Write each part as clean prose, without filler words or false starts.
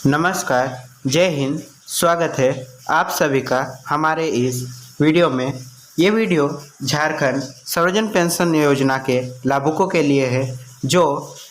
नमस्कार, जय हिंद। स्वागत है आप सभी का हमारे इस वीडियो में। ये वीडियो झारखंड सर्वजन पेंशन योजना के लाभुकों के लिए है जो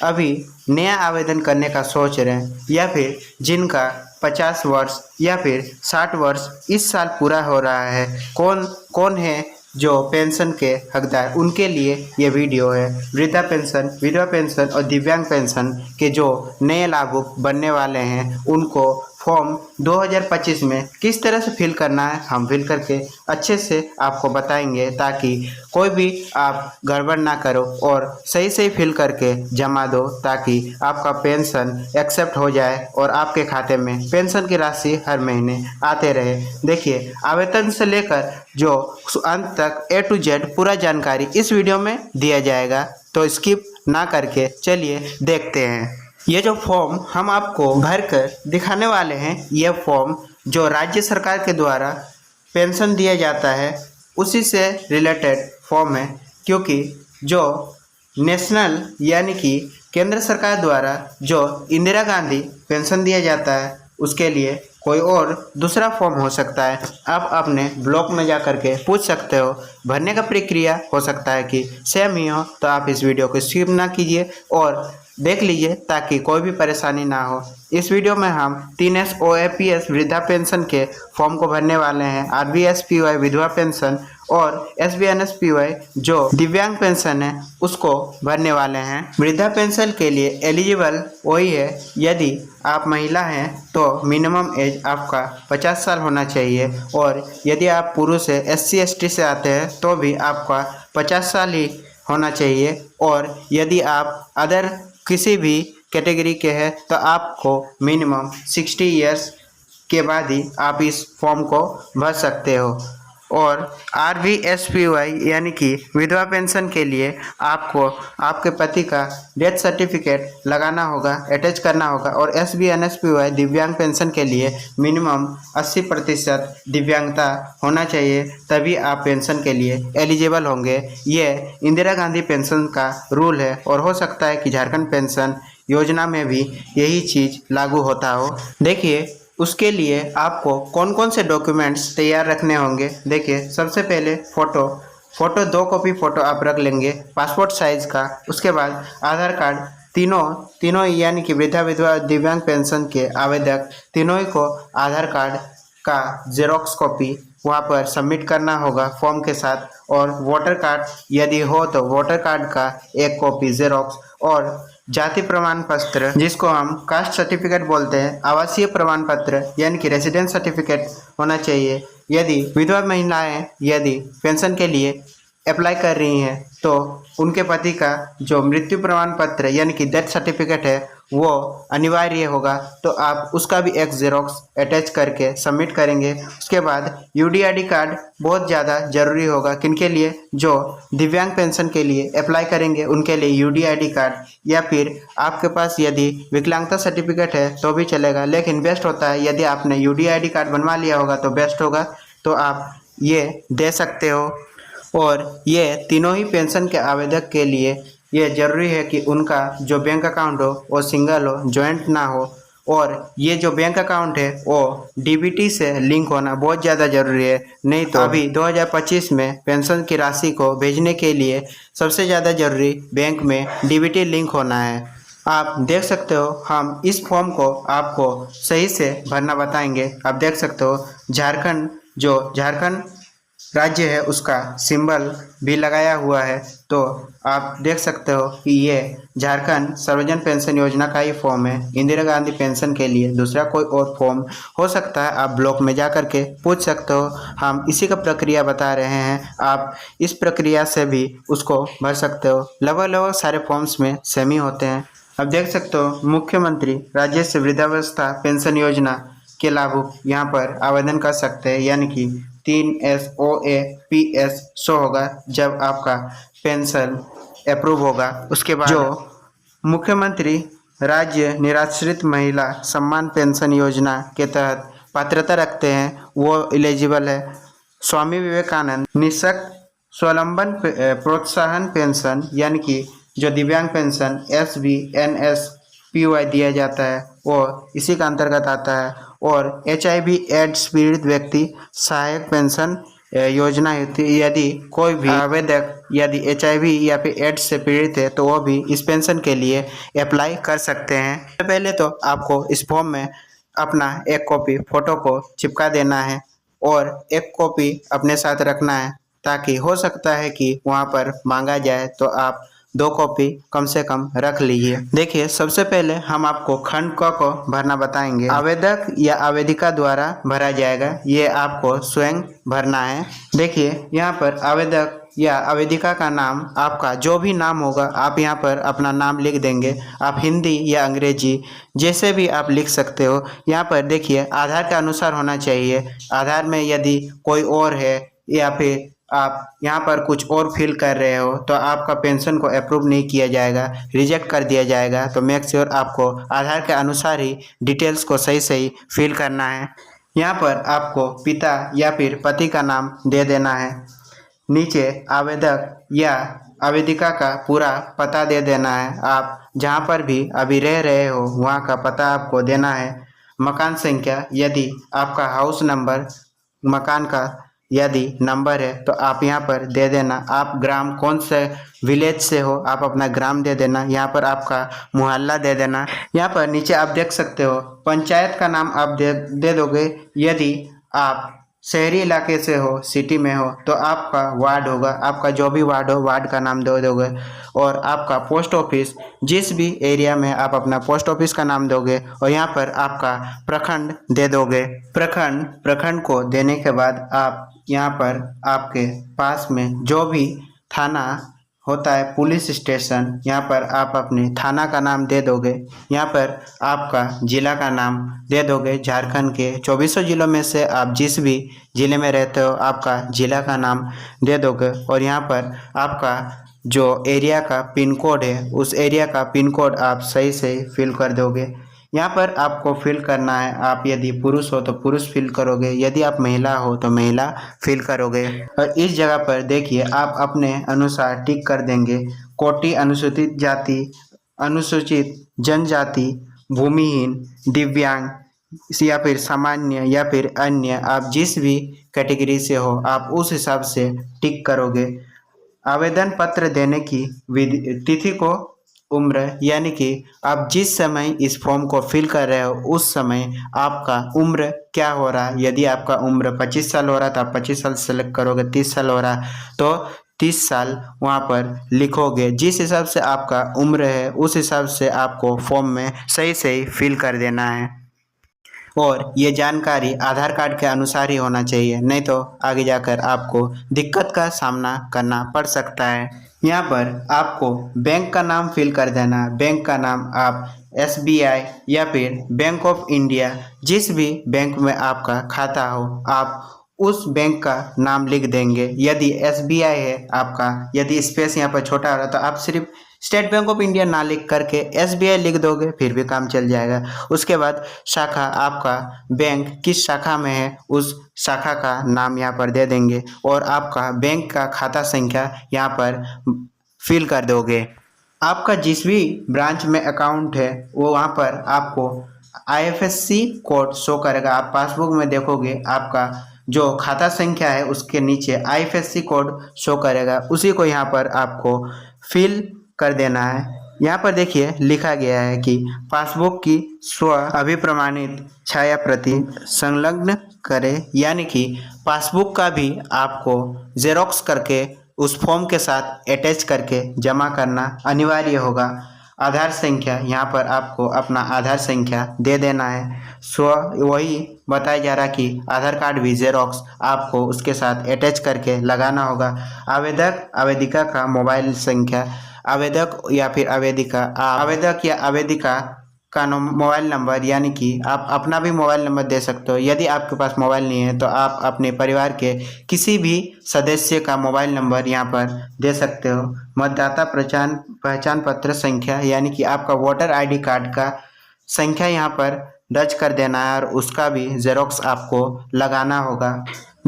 अभी नया आवेदन करने का सोच रहे हैं या फिर जिनका 50 वर्ष या फिर 60 वर्ष इस साल पूरा हो रहा है। कौन कौन है जो पेंशन के हकदार, उनके लिए ये वीडियो है। वृद्धा पेंशन, विधवा पेंशन और दिव्यांग पेंशन के जो नए लाभुक बनने वाले हैं उनको फॉर्म 2025 में किस तरह से फिल करना है हम फिल करके अच्छे से आपको बताएंगे, ताकि कोई भी आप गड़बड़ ना करो और सही सही फिल करके जमा दो, ताकि आपका पेंशन एक्सेप्ट हो जाए और आपके खाते में पेंशन की राशि हर महीने आते रहे। देखिए, आवेदन से लेकर जो अंत तक A to Z पूरा जानकारी इस वीडियो में दिया जाएगा, तो स्किप ना करके चलिए देखते हैं। ये जो फॉर्म हम आपको भर कर दिखाने वाले हैं, ये फॉर्म जो राज्य सरकार के द्वारा पेंशन दिया जाता है उसी से रिलेटेड फॉर्म है, क्योंकि जो नेशनल यानी कि केंद्र सरकार द्वारा जो इंदिरा गांधी पेंशन दिया जाता है उसके लिए कोई और दूसरा फॉर्म हो सकता है। आप अपने ब्लॉक में जा कर के पूछ सकते हो। भरने का प्रक्रिया हो सकता है कि सेम ही हो, तो आप इस वीडियो को स्किप ना कीजिए और देख लीजिए ताकि कोई भी परेशानी ना हो। इस वीडियो में हम 3S OAPS वृद्धा पेंशन के फॉर्म को भरने वाले हैं। RBSPY विधवा पेंशन और SBNSPY जो दिव्यांग पेंशन है उसको भरने वाले हैं। वृद्धा पेंशन के लिए एलिजिबल वही है, यदि आप महिला हैं तो मिनिमम एज आपका 50 साल होना चाहिए, और यदि आप पुरुष है SC ST से आते हैं तो भी आपका 50 साल ही होना चाहिए, और यदि आप अदर किसी भी कैटेगरी के हैं तो आपको मिनिमम 60 इयर्स के बाद ही आप इस फॉर्म को भर सकते हो। और RBSPY यानी कि विधवा पेंशन के लिए आपको आपके पति का डेथ सर्टिफिकेट लगाना होगा, अटैच करना होगा। और SBNSPY दिव्यांग पेंशन के लिए मिनिमम 80% दिव्यांगता होना चाहिए, तभी आप पेंशन के लिए एलिजिबल होंगे। ये इंदिरा गांधी पेंशन का रूल है, और हो सकता है कि झारखंड पेंशन योजना में भी यही चीज़ लागू होता हो। देखिए, उसके लिए आपको कौन कौन से डॉक्यूमेंट्स तैयार रखने होंगे। देखिए, सबसे पहले फ़ोटो 2 कॉपी फ़ोटो आप रख लेंगे पासपोर्ट साइज़ का। उसके बाद आधार कार्ड, तीनों यानी कि वृद्धा, विधवा, दिव्यांग पेंशन के आवेदक तीनों ही को आधार कार्ड का जेरोक्स कॉपी वहाँ पर सबमिट करना होगा फॉर्म के साथ। और वोटर कार्ड यदि हो तो वोटर कार्ड का 1 कॉपी जेरोक्स, और जाति प्रमाण पत्र जिसको हम कास्ट सर्टिफिकेट बोलते हैं, आवासीय प्रमाण पत्र यानी कि रेसिडेंस सर्टिफिकेट होना चाहिए। यदि विधवा महिलाएं यदि पेंशन के लिए अप्लाई कर रही हैं तो उनके पति का जो मृत्यु प्रमाण पत्र यानी कि डेथ सर्टिफिकेट है वो अनिवार्य होगा, तो आप उसका भी एक जेरोक्स अटैच करके सबमिट करेंगे। उसके बाद UDID कार्ड बहुत ज़्यादा ज़रूरी होगा। किनके लिए? जो दिव्यांग पेंशन के लिए अप्लाई करेंगे उनके लिए UDID कार्ड, या फिर आपके पास यदि विकलांगता सर्टिफिकेट है तो भी चलेगा, लेकिन बेस्ट होता है यदि आपने UDID कार्ड बनवा लिया होगा तो बेस्ट होगा, तो आप ये दे सकते हो। और ये तीनों ही पेंशन के आवेदक के लिए ये ज़रूरी है कि उनका जो बैंक अकाउंट हो वो सिंगल हो, जॉइंट ना हो, और ये जो बैंक अकाउंट है वो DBT से लिंक होना बहुत ज़्यादा ज़रूरी है। नहीं तो अभी 2025 में पेंशन की राशि को भेजने के लिए सबसे ज़्यादा ज़रूरी बैंक में DBT लिंक होना है। आप देख सकते हो, हम इस फॉर्म को आपको सही से भरना बताएंगे। आप देख सकते हो झारखंड राज्य है उसका सिंबल भी लगाया हुआ है, तो आप देख सकते हो कि ये झारखंड सर्वजन पेंशन योजना का ही फॉर्म है। इंदिरा गांधी पेंशन के लिए दूसरा कोई और फॉर्म हो सकता है, आप ब्लॉक में जा कर के पूछ सकते हो। हम इसी का प्रक्रिया बता रहे हैं, आप इस प्रक्रिया से भी उसको भर सकते हो। लगभग सारे फॉर्म्स में सेम ही होते हैं। अब देख सकते हो, मुख्यमंत्री राज्य से वृद्धावस्था पेंशन योजना के लाभुक यहाँ पर आवेदन कर सकते हैं, यानी कि 3S OAPS शो होगा जब आपका पेंशन अप्रूव होगा। उसके बाद जो मुख्यमंत्री राज्य निराश्रित महिला सम्मान पेंशन योजना के तहत पात्रता रखते हैं वो एलिजिबल है। स्वामी विवेकानंद निःशक्त स्वावलंबन प्रोत्साहन पेंशन यानी कि जो दिव्यांग पेंशन SBNSPY दिया जाता है वो इसी का अंतर्गत आता है। और HIV एड्स पीड़ित व्यक्ति सहायक पेंशन योजना यदि कोई भी आवेदक यदि HIV या फिर एड्स से पीड़ित है तो वो भी इस पेंशन के लिए अप्लाई कर सकते हैं। सबसे पहले तो आपको इस फॉर्म में अपना एक कॉपी फ़ोटो को चिपका देना है और एक कॉपी अपने साथ रखना है, ताकि हो सकता है कि वहाँ पर मांगा जाए तो आप 2 कॉपी कम से कम रख लीजिए। देखिए, सबसे पहले हम आपको खंड क को भरना बताएंगे। आवेदक या आवेदिका द्वारा भरा जाएगा, ये आपको स्वयं भरना है। देखिए, यहाँ पर आवेदक या आवेदिका का नाम, आपका जो भी नाम होगा आप यहाँ पर अपना नाम लिख देंगे। आप हिंदी या अंग्रेजी जैसे भी आप लिख सकते हो। यहाँ पर देखिए, आधार के अनुसार होना चाहिए। आधार में यदि कोई और है या फिर आप यहाँ पर कुछ और फिल कर रहे हो तो आपका पेंशन को अप्रूव नहीं किया जाएगा, रिजेक्ट कर दिया जाएगा। तो मेक श्योर आपको आधार के अनुसार ही डिटेल्स को सही सही फिल करना है। यहाँ पर आपको पिता या फिर पति का नाम दे देना है। नीचे आवेदक या आवेदिका का पूरा पता दे देना है। आप जहाँ पर भी अभी रह रहे हो वहाँ का पता आपको देना है। मकान संख्या, यदि आपका हाउस नंबर मकान का यदि नंबर है तो आप यहाँ पर दे देना। आप ग्राम कौन से विलेज से हो आप अपना ग्राम दे देना। यहाँ पर आपका मोहल्ला दे देना। यहाँ पर नीचे आप देख सकते हो पंचायत का नाम आप दे दोगे। यदि आप शहरी इलाके से हो, सिटी में हो, तो आपका वार्ड होगा, आपका जो भी वार्ड हो वार्ड का नाम दे दोगे। और आपका पोस्ट ऑफिस, जिस भी एरिया में आप अपना पोस्ट ऑफिस का नाम दोगे। और यहाँ पर आपका प्रखंड दे दोगे। प्रखंड को देने के बाद आप यहाँ पर आपके पास में जो भी थाना होता है, पुलिस स्टेशन, यहाँ पर आप अपने थाना का नाम दे दोगे। यहाँ पर आपका जिला का नाम दे दोगे। झारखंड के 2400 जिलों में से आप जिस भी जिले में रहते हो आपका जिला का नाम दे दोगे। और यहाँ पर आपका जो एरिया का पिन कोड है उस एरिया का पिन कोड आप सही से फिल कर दोगे। यहाँ पर आपको फिल करना है, आप यदि पुरुष हो तो पुरुष फिल करोगे, यदि आप महिला हो तो महिला फिल करोगे। और इस जगह पर देखिए आप अपने अनुसार टिक कर देंगे। कोटि, अनुसूचित जाति, अनुसूचित जनजाति, भूमिहीन, दिव्यांग या फिर सामान्य या फिर अन्य, आप जिस भी कैटेगरी से हो आप उस हिसाब से टिक करोगे। आवेदन पत्र देने की तिथि को उम्र, यानी कि आप जिस समय इस फॉर्म को फिल कर रहे हो उस समय आपका उम्र क्या हो रहा है। यदि आपका उम्र 25 साल हो रहा है तो आप 25 साल सेलेक्ट करोगे। 30 साल हो रहा है तो 30 साल वहाँ पर लिखोगे। जिस हिसाब से आपका उम्र है उस हिसाब से आपको फॉर्म में सही सही फिल कर देना है। और ये जानकारी आधार कार्ड के अनुसार ही होना चाहिए, नहीं तो आगे जाकर आपको दिक्कत का सामना करना पड़ सकता है। यहाँ पर आपको बैंक का नाम फिल कर देना है। बैंक का नाम आप SBI या फिर बैंक ऑफ इंडिया, जिस भी बैंक में आपका खाता हो आप उस बैंक का नाम लिख देंगे। यदि SBI है आपका, यदि स्पेस यहाँ पर छोटा हो रहा है तो आप सिर्फ स्टेट बैंक ऑफ इंडिया ना लिख करके SBI लिख दोगे, फिर भी काम चल जाएगा। उसके बाद शाखा, आपका बैंक किस शाखा में है उस शाखा का नाम यहाँ पर दे देंगे। और आपका बैंक का खाता संख्या यहाँ पर फिल कर दोगे। आपका जिस भी ब्रांच में अकाउंट है वो वहाँ पर आपको IFSC कोड शो करेगा। आप पासबुक में देखोगे आपका जो खाता संख्या है उसके नीचे IFSC कोड शो करेगा, उसी को यहाँ पर आपको फिल कर देना है। यहाँ पर देखिए लिखा गया है कि पासबुक की स्व अभिप्रमाणित छाया प्रति संलग्न करें, यानी कि पासबुक का भी आपको जेरोक्स करके उस फॉर्म के साथ अटैच करके जमा करना अनिवार्य होगा। आधार संख्या, यहाँ पर आपको अपना आधार संख्या दे देना है। वही बताया जा रहा कि आधार कार्ड भी जेरोक्स आपको उसके साथ अटैच करके लगाना होगा। आवेदक आवेदिका का मोबाइल संख्या, आवेदक या फिर आवेदिका, आवेदक या आवेदिका का मोबाइल नंबर, यानी कि आप अपना भी मोबाइल नंबर दे सकते हो। यदि आपके पास मोबाइल नहीं है तो आप अपने परिवार के किसी भी सदस्य का मोबाइल नंबर यहाँ पर दे सकते हो। मतदाता पहचान पत्र संख्या, यानी कि आपका वोटर ID कार्ड का संख्या यहाँ पर दर्ज कर देना है और उसका भी जेरोक्स आपको लगाना होगा।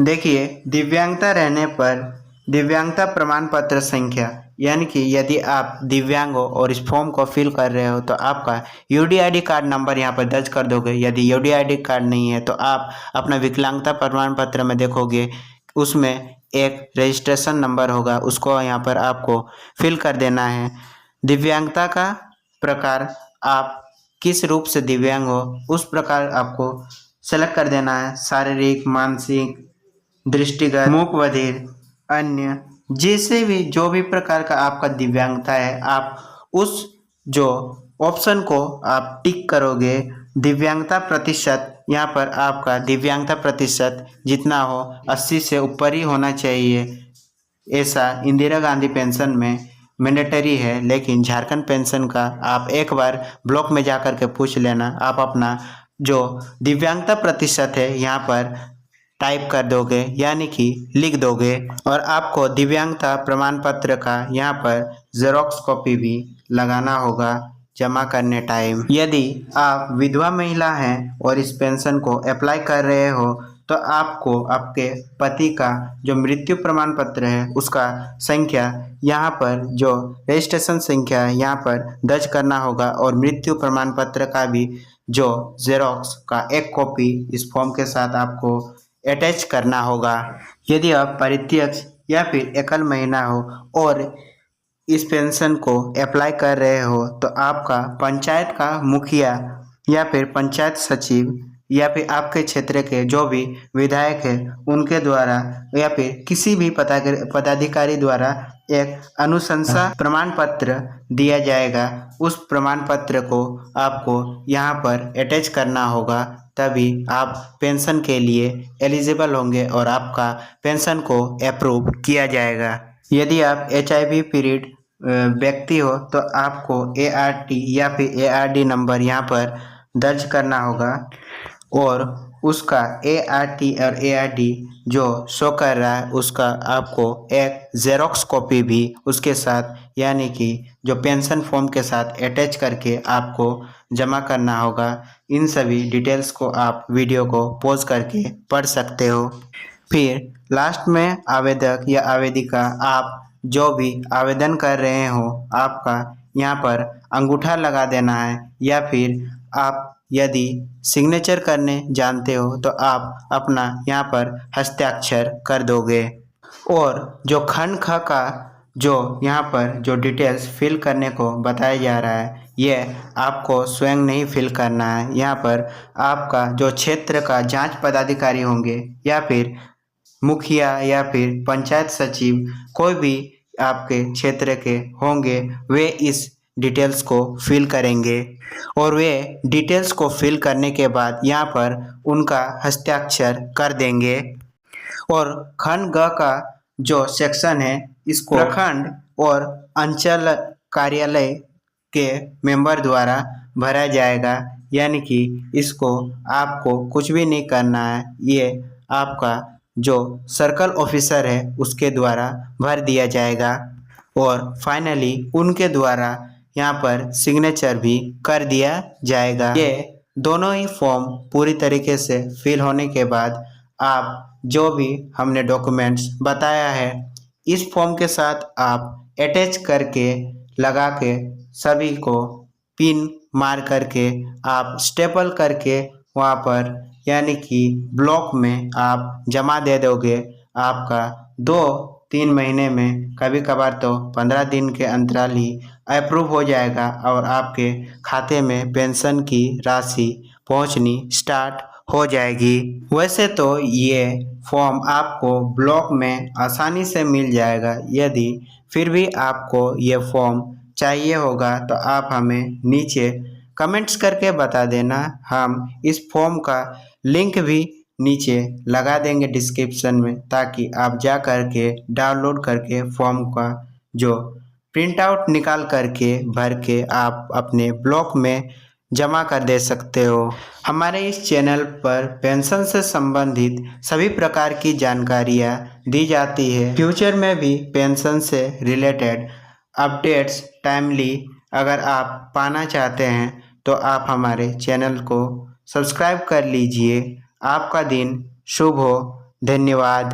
देखिए, दिव्यांगता रहने पर दिव्यांगता प्रमाण पत्र संख्या, यानी कि यदि आप दिव्यांग हो और इस फॉर्म को फिल कर रहे हो तो आपका यूडीआईडी कार्ड नंबर यहाँ पर दर्ज कर दोगे। यदि यूडीआईडी कार्ड नहीं है तो आप अपना विकलांगता प्रमाण पत्र में देखोगे, उसमें एक रजिस्ट्रेशन नंबर होगा, उसको यहाँ पर आपको फिल कर देना है। दिव्यांगता का प्रकार, आप किस रूप से दिव्यांग हो उस प्रकार आपको सेलेक्ट कर देना है। शारीरिक, मानसिक, दृष्टिगत, मूक बधिर, अन्य, जैसे भी जो भी प्रकार का आपका दिव्यांगता है, आप उस जो ऑप्शन को आप टिक करोगे। दिव्यांगता प्रतिशत, यहाँ पर आपका दिव्यांगता प्रतिशत जितना हो 80 से ऊपर ही होना चाहिए। ऐसा इंदिरा गांधी पेंशन में मैंडेटरी है, लेकिन झारखंड पेंशन का आप एक बार ब्लॉक में जाकर के पूछ लेना। आप अपना जो दिव्यांगता प्रतिशत है यहाँ पर टाइप कर दोगे, यानी कि लिख दोगे, और आपको दिव्यांगता प्रमाण पत्र का यहाँ पर जेरोक्स कॉपी भी लगाना होगा जमा करने टाइम। यदि आप विधवा महिला हैं और इस पेंशन को अप्लाई कर रहे हो तो आपको आपके पति का जो मृत्यु प्रमाण पत्र है उसका संख्या यहाँ पर जो रजिस्ट्रेशन संख्या है यहाँ पर दर्ज करना होगा, और मृत्यु प्रमाण पत्र का भी जो जेरोक्स का एक कॉपी इस फॉर्म के साथ आपको अटैच करना होगा। यदि आप परित्यक्त या फिर एकल महिला हो और इस पेंशन को अप्लाई कर रहे हो तो आपका पंचायत का मुखिया या फिर पंचायत सचिव या फिर आपके क्षेत्र के जो भी विधायक है उनके द्वारा या फिर किसी भी पदाधिकारी द्वारा एक अनुशंसा प्रमाण पत्र दिया जाएगा। उस प्रमाण पत्र को आपको यहाँ पर अटैच करना होगा, तभी आप पेंशन के लिए एलिजिबल होंगे और आपका पेंशन को अप्रूव किया जाएगा। यदि आप HIV पीरियड व्यक्ति हो तो आपको ART या फिर ARD नंबर यहाँ पर दर्ज करना होगा, और उसका ART और ARD जो शो कर रहा है उसका आपको एक जेरोक्स कॉपी भी उसके साथ, यानी कि जो पेंशन फॉर्म के साथ अटैच करके आपको जमा करना होगा। इन सभी डिटेल्स को आप वीडियो को पॉज करके पढ़ सकते हो। फिर लास्ट में आवेदक या आवेदिका, आप जो भी आवेदन कर रहे हो आपका यहाँ पर अंगूठा लगा देना है, या फिर आप यदि सिग्नेचर करने जानते हो तो आप अपना यहाँ पर हस्ताक्षर कर दोगे। और जो खंड ख का जो यहाँ पर जो डिटेल्स फिल करने को बताया जा रहा है ये आपको स्वयं नहीं फिल करना है। यहाँ पर आपका जो क्षेत्र का जांच पदाधिकारी होंगे या फिर मुखिया या फिर पंचायत सचिव, कोई भी आपके क्षेत्र के होंगे, वे इस डिटेल्स को फिल करेंगे, और वे डिटेल्स को फिल करने के बाद यहाँ पर उनका हस्ताक्षर कर देंगे। और खंड ग का जो सेक्शन है इसको प्रखंड और अंचल कार्यालय के मेंबर द्वारा भरा जाएगा, यानी कि इसको आपको कुछ भी नहीं करना है, ये आपका जो सर्कल ऑफिसर है उसके द्वारा भर दिया जाएगा, और फाइनली उनके द्वारा यहाँ पर सिग्नेचर भी कर दिया जाएगा। ये दोनों ही फॉर्म पूरी तरीके से फिल होने के बाद आप जो भी हमने डॉक्यूमेंट्स बताया है इस फॉर्म के साथ आप अटैच करके लगा के सभी को पिन मार करके आप स्टेपल करके वहाँ पर, यानी कि ब्लॉक में आप जमा दे दोगे। आपका 2-3 महीने में, कभी कभार तो 15 दिन के अंतराल ही अप्रूव हो जाएगा और आपके खाते में पेंशन की राशि पहुंचनी स्टार्ट हो जाएगी। वैसे तो ये फॉर्म आपको ब्लॉक में आसानी से मिल जाएगा। यदि फिर भी आपको ये फॉर्म चाहिए होगा तो आप हमें नीचे कमेंट्स करके बता देना। हम इस फॉर्म का लिंक भी नीचे लगा देंगे डिस्क्रिप्शन में, ताकि आप जा करके डाउनलोड करके फॉर्म का जो प्रिंट आउट निकाल करके भर के आप अपने ब्लॉक में जमा कर दे सकते हो। हमारे इस चैनल पर पेंशन से संबंधित सभी प्रकार की जानकारियाँ दी जाती है। फ्यूचर में भी पेंशन से रिलेटेड अपडेट्स टाइमली अगर आप पाना चाहते हैं तो आप हमारे चैनल को सब्सक्राइब कर लीजिए। आपका दिन शुभ हो। धन्यवाद।